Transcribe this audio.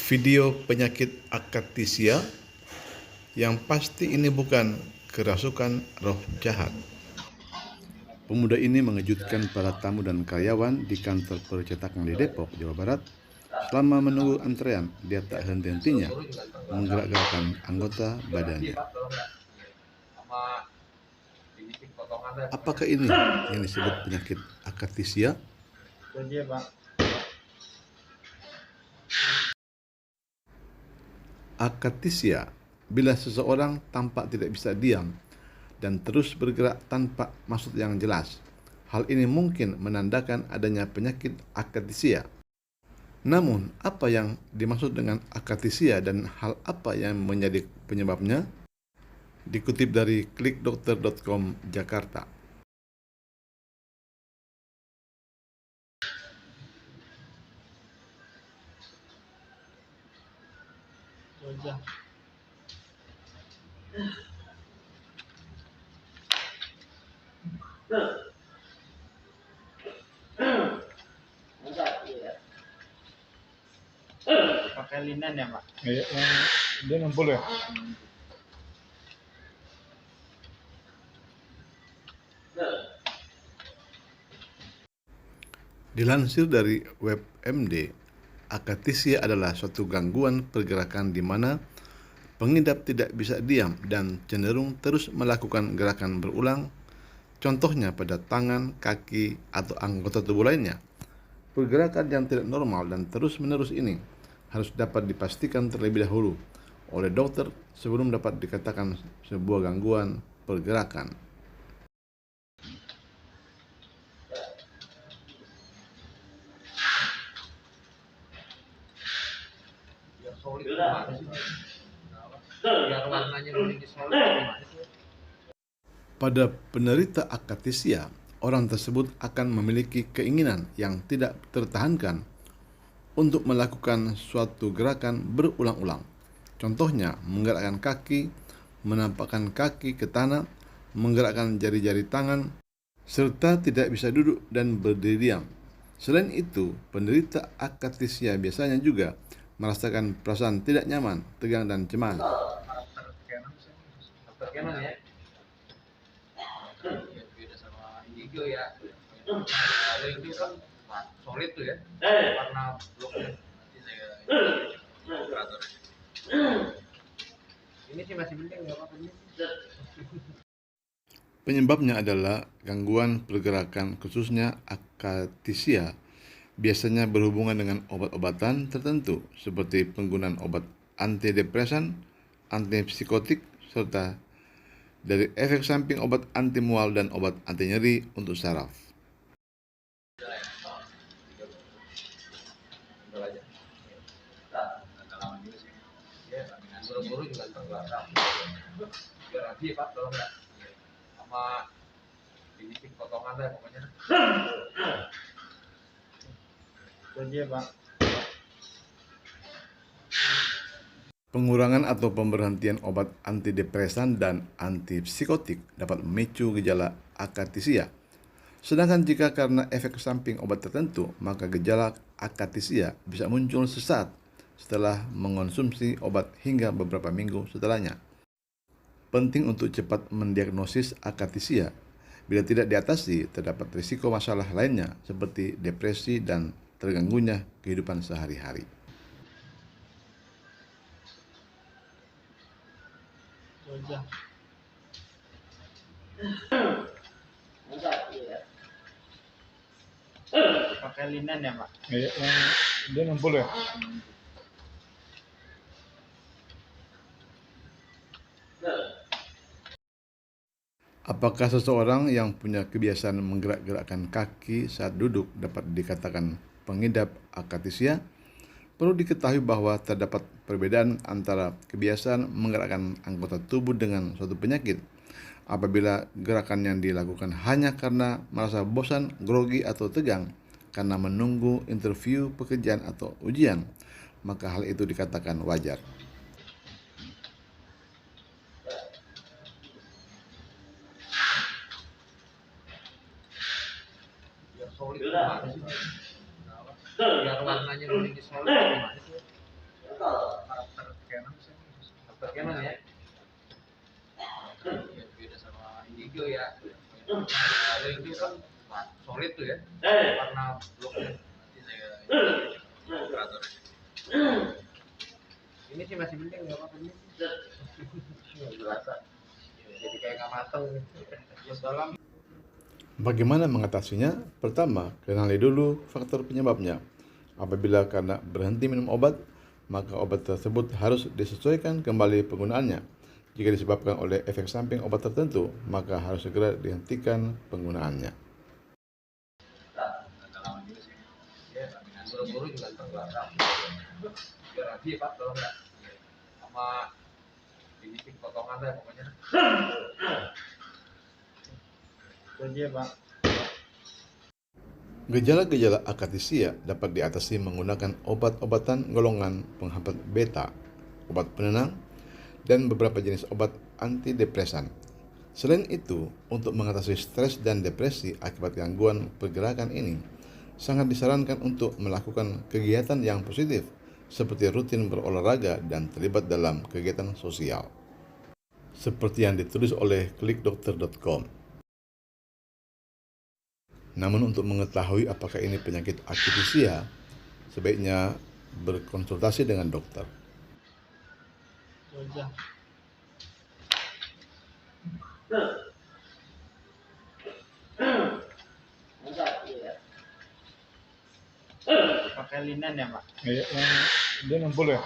Video penyakit akathisia, yang pasti ini bukan kerasukan roh jahat. Pemuda ini mengejutkan para tamu dan karyawan di kantor percetakan di Depok, Jawa Barat. Selama menunggu antrean, dia tak henti-hentinya menggerak-gerakkan anggota badannya. Apakah ini yang disebut penyakit akathisia? Akathisia, bila seseorang tampak tidak bisa diam dan terus bergerak tanpa maksud yang jelas. Hal ini mungkin menandakan adanya penyakit akathisia. Namun, apa yang dimaksud dengan akathisia dan hal apa yang menjadi penyebabnya? Dikutip dari klikdokter.com Jakarta. Pakai linen ya, Pak? Iya, dia 60 ya? Dilansir dari WebMD, akathisia adalah suatu gangguan pergerakan di mana pengidap tidak bisa diam dan cenderung terus melakukan gerakan berulang, contohnya pada tangan, kaki, atau anggota tubuh lainnya. Pergerakan yang tidak normal dan terus-menerus ini harus dapat dipastikan terlebih dahulu oleh dokter sebelum dapat dikatakan sebuah gangguan pergerakan. Biar warnanya lebih solid gimana sih? Pada penderita akathisia, orang tersebut akan memiliki keinginan yang tidak tertahankan untuk melakukan suatu gerakan berulang-ulang. Contohnya, menggerakkan kaki, menampakkan kaki ke tanah, menggerakkan jari-jari tangan, serta tidak bisa duduk dan berdiri diam. Selain itu, penderita akathisia biasanya juga merasakan perasaan tidak nyaman, tegang, dan cemas. Dokter Canon ya? Beda sama indigo ya. Kalau itu kan solid tuh ya, warna bloknya. Ini sih masih penting nggak apa-apa ini. Penyebabnya adalah gangguan pergerakan, khususnya akathisia, biasanya berhubungan dengan obat-obatan tertentu seperti penggunaan obat antidepresan, antipsikotik, serta dari efek samping obat anti mual dan obat anti nyeri untuk saraf. Buru-buru juga enggak. Biar rapi Pak, kalau enggak sama bikin potongan deh pokoknya. Jadi Pak. Pengurangan atau pemberhentian obat antidepresan dan antipsikotik dapat memicu gejala akathisia. Sedangkan jika karena efek samping obat tertentu, maka gejala akathisia bisa muncul sesaat setelah mengonsumsi obat hingga beberapa minggu setelahnya. Penting untuk cepat mendiagnosis akathisia. Bila tidak diatasi, terdapat risiko masalah lainnya seperti depresi dan terganggunya kehidupan sehari-hari. Pakai linen ya, Pak? Iya, dia 60 ya? Apakah seseorang yang punya kebiasaan menggerak-gerakkan kaki saat duduk dapat dikatakan pengidap akathisia? Perlu diketahui bahwa terdapat perbedaan antara kebiasaan menggerakkan anggota tubuh dengan suatu penyakit. Apabila gerakan yang dilakukan hanya karena merasa bosan, grogi, atau tegang karena menunggu interview pekerjaan atau ujian, maka hal itu dikatakan wajar. Biar solid gimana sih? Biar warnanya lebih solid gimana sih? Canon ya. Beda sama Indigo ya. Ada itu kan solid tuh ya. Warna bloknya. Ini sih masih penting nggak apa-apa ini. Nggak berasa. Jadi kayak nggak mateng. Terus dalam. Bagaimana mengatasinya? Pertama, kenali dulu faktor penyebabnya. Apabila karena berhenti minum obat, maka obat tersebut harus disesuaikan kembali penggunaannya. Jika disebabkan oleh efek samping obat tertentu, maka harus segera dihentikan penggunaannya. Ya, buru-buru juga ntar belakang. Biar rapi Pak, tolong ya. Sama finishing potongan deh pokoknya. Itu dia, Pak. Gejala-gejala akatisia dapat diatasi menggunakan obat-obatan golongan penghambat beta, obat penenang, dan beberapa jenis obat antidepresan. Selain itu, untuk mengatasi stres dan depresi akibat gangguan pergerakan ini, sangat disarankan untuk melakukan kegiatan yang positif, seperti rutin berolahraga dan terlibat dalam kegiatan sosial. Seperti yang ditulis oleh klikdokter.com. Namun untuk mengetahui apakah ini penyakit akatisia, sebaiknya berkonsultasi dengan dokter. Itu aja. Pakai linen ya, Pak? Iya, yang dia 60 ya?